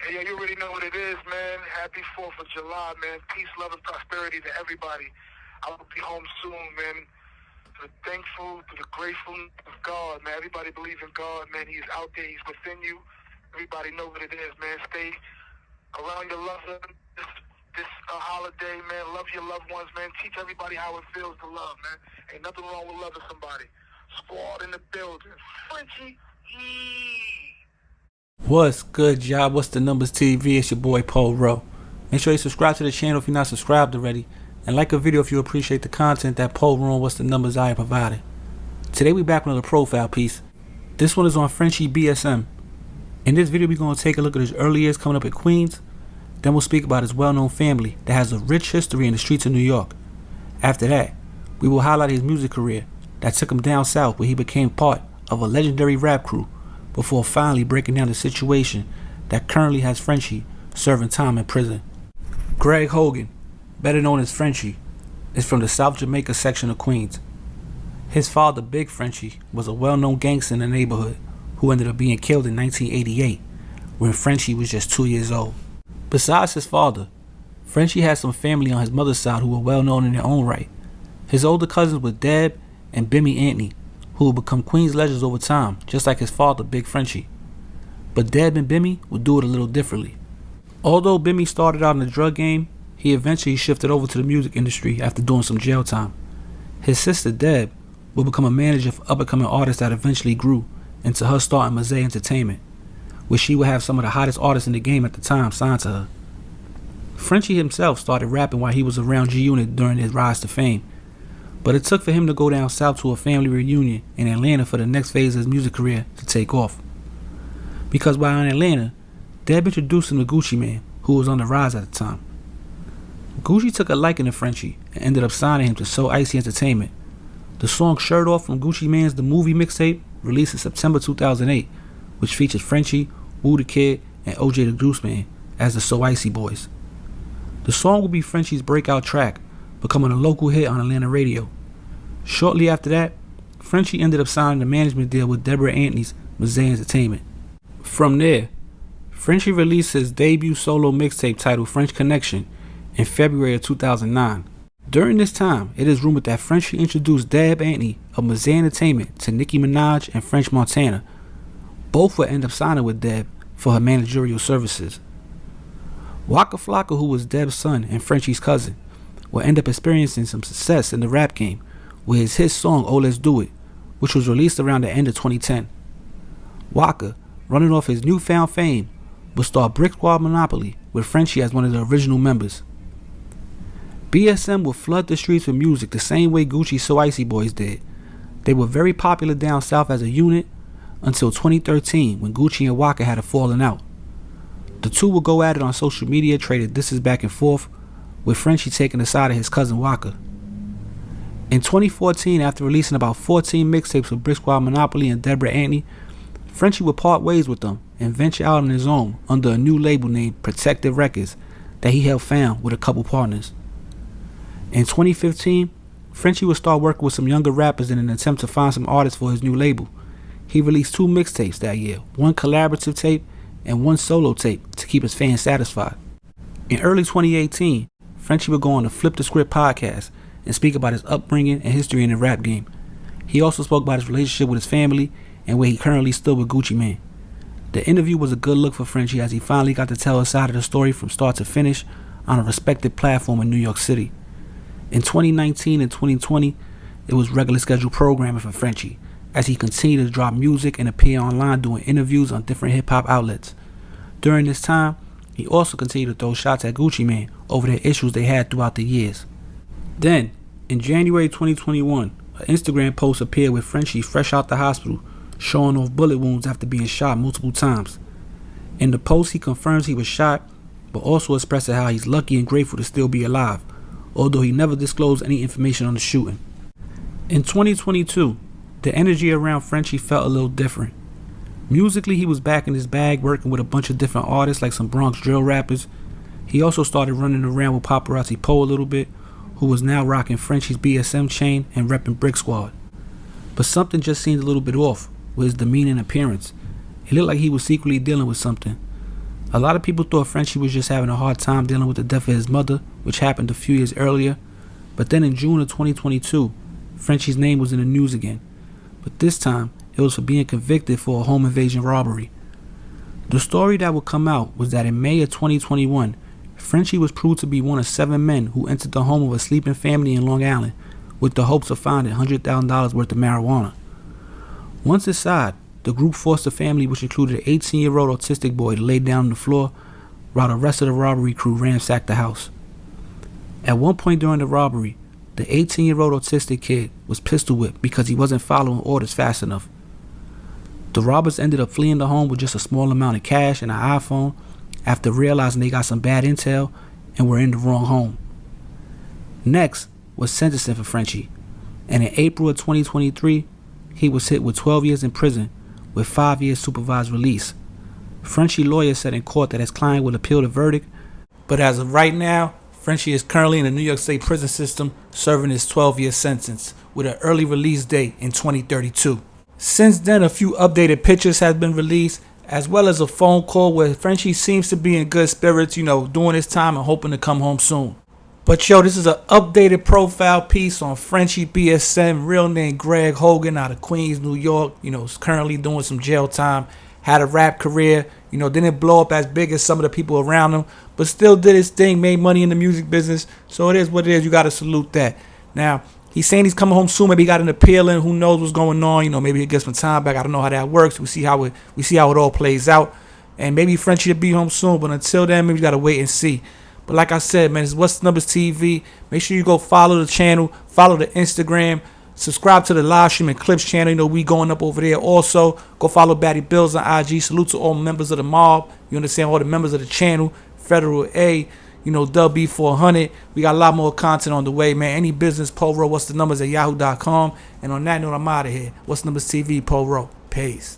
Hey, yo, you already know what it is, man. Happy 4th of July, man. Peace, love, and prosperity to everybody. I will be home soon, man. To the thankful, to the grateful of God, man. Everybody believe in God, man. He is out there. He's within you. Everybody know what it is, man. Stay around your loved ones this holiday, man. Love your loved ones, man. Teach everybody how it feels to love, man. Ain't nothing wrong with loving somebody. Squad in the building. Frenchie, What's good, y'all? What's the Numbers TV? It's your boy Paul Rowe. Make sure you subscribe to the channel if you're not subscribed already, and like a video if you appreciate the content that Paul Rowe and What's the Numbers I am providing. Today we back with another profile piece. This one is on Frenchie BSM. In this video we're going to take a look at his early years coming up in Queens. Then we'll speak about his well-known family that has a rich history in the streets of New York. After that, we will highlight his music career that took him down south, where he became part of a legendary rap crew before finally breaking down the situation that currently has Frenchie serving time in prison. Greg Hogan, better known as Frenchie, is from the South Jamaica section of Queens. His father, Big Frenchie, was a well-known gangster in the neighborhood who ended up being killed in 1988 when Frenchie was just 2 years old. Besides his father, Frenchie had some family on his mother's side who were well-known in their own right. His older cousins were Deb and Bimmy Anthony, who would become Queens legends over time, just like his father, Big Frenchie. But Deb and Bimmy would do it a little differently. Although Bimmy started out in the drug game, he eventually shifted over to the music industry after doing some jail time. His sister Deb would become a manager for up-and-coming artists that eventually grew into her starting Mosaic Entertainment, where she would have some of the hottest artists in the game at the time signed to her. Frenchie himself started rapping while he was around G-Unit during his rise to fame, but it took for him to go down south to a family reunion in Atlanta for the next phase of his music career to take off. Because while in Atlanta, Deb introduced him to Gucci Mane, who was on the rise at the time. Gucci took a liking to Frenchie and ended up signing him to So Icy Entertainment. The song Shirt Off from Gucci Mane's The Movie mixtape released in September 2008, which featured Frenchie, Woo the Kid, and OJ the Juice Man as the So Icy Boys. The song would be Frenchie's breakout track, becoming a local hit on Atlanta radio. Shortly after that, Frenchie ended up signing a management deal with Deborah Anthony's Mosaic Entertainment. From there, Frenchie released his debut solo mixtape titled French Connection in February of 2009. During this time, it is rumored that Frenchie introduced Deb Anthony of Mosaic Entertainment to Nicki Minaj and French Montana. Both would end up signing with Deb for her managerial services. Waka Flocka, who was Deb's son and Frenchie's cousin, would end up experiencing some success in the rap game with his hit song Oh Let's Do It, which was released around the end of 2010. Waka, running off his newfound fame, would start Brick Squad Monopoly with Frenchie as one of the original members. BSM would flood the streets with music the same way Gucci's So Icy Boys did. They were very popular down south as a unit until 2013 when Gucci and Waka had a falling out. The two would go at it on social media, traded disses back and forth, with Frenchie taking the side of his cousin Waka. In 2014, after releasing about 14 mixtapes with Brick Squad Monopoly and Deborah Anthony, Frenchie would part ways with them and venture out on his own under a new label named Protective Records that he helped found with a couple partners. In 2015, Frenchie would start working with some younger rappers in an attempt to find some artists for his new label. He released 2 mixtapes that year, one collaborative tape and one solo tape to keep his fans satisfied. In early 2018, Frenchie would go on the Flip the Script podcast and speak about his upbringing and history in the rap game. He also spoke about his relationship with his family and where he currently stood with Gucci Mane. The interview was a good look for Frenchie as he finally got to tell his side of the story from start to finish on a respected platform in New York City. In 2019 and 2020, it was regular scheduled programming for Frenchie as he continued to drop music and appear online doing interviews on different hip-hop outlets. During this time, he also continued to throw shots at Gucci Mane over the issues they had throughout the years. Then, in January 2021, an Instagram post appeared with Frenchie fresh out the hospital, showing off bullet wounds after being shot multiple times. In the post, he confirms he was shot, but also expresses how he's lucky and grateful to still be alive, although he never disclosed any information on the shooting. In 2022, the energy around Frenchie felt a little different. Musically, he was back in his bag, working with a bunch of different artists like some Bronx drill rappers. He also started running around with Paparazzi Poe a little bit, who was now rocking Frenchie's BSM chain and repping Brick Squad. But something just seemed a little bit off with his demeanor and appearance. It looked like he was secretly dealing with something. A lot of people thought Frenchie was just having a hard time dealing with the death of his mother, which happened a few years earlier. But then in June of 2022, Frenchie's name was in the news again. But this time, it was for being convicted for a home invasion robbery. The story that would come out was that in May of 2021, Frenchie was proved to be one of 7 men who entered the home of a sleeping family in Long Island with the hopes of finding $100,000 worth of marijuana. Once inside, the group forced the family, which included an 18-year-old autistic boy, to lay down on the floor while the rest of the robbery crew ransacked the house. At one point during the robbery, the 18-year-old autistic kid was pistol whipped because he wasn't following orders fast enough. The robbers ended up fleeing the home with just a small amount of cash and an iPhone after realizing they got some bad intel and were in the wrong home. Next was sentencing for Frenchie, and in April of 2023, he was hit with 12 years in prison with 5 years supervised release. Frenchie lawyers said in court that his client would appeal the verdict, but as of right now, Frenchie is currently in the New York State prison system serving his 12-year sentence with an early release date in 2032. Since then, a few updated pictures have been released, as well as a phone call where Frenchie seems to be in good spirits, doing his time and hoping to come home soon. But this is an updated profile piece on Frenchie BSM, real name Greg Hogan, out of Queens, New York. Is currently doing some jail time. Had a rap career, didn't blow up as big as some of the people around him, but still did his thing, made money in the music business. So it is what it is. You got to salute that. Now, he's saying he's coming home soon. Maybe he got an appeal in. Who knows what's going on? Maybe he'll get some time back. I don't know how that works. We see how it all plays out. And maybe Frenchie will be home soon. But until then, maybe you got to wait and see. But like I said, man, it's What's the Numbers TV. Make sure you go follow the channel, follow the Instagram, subscribe to the live stream and clips channel. We going up over there. Also, go follow Batty Bills on IG. Salute to all members of the Mobb. You understand, all the members of the channel. Federal A, WB400. We got a lot more content on the way, man. Any business, Poro, What's the Numbers at yahoo.com. And on that note, I'm out of here. What's the Numbers TV, Poro. Peace.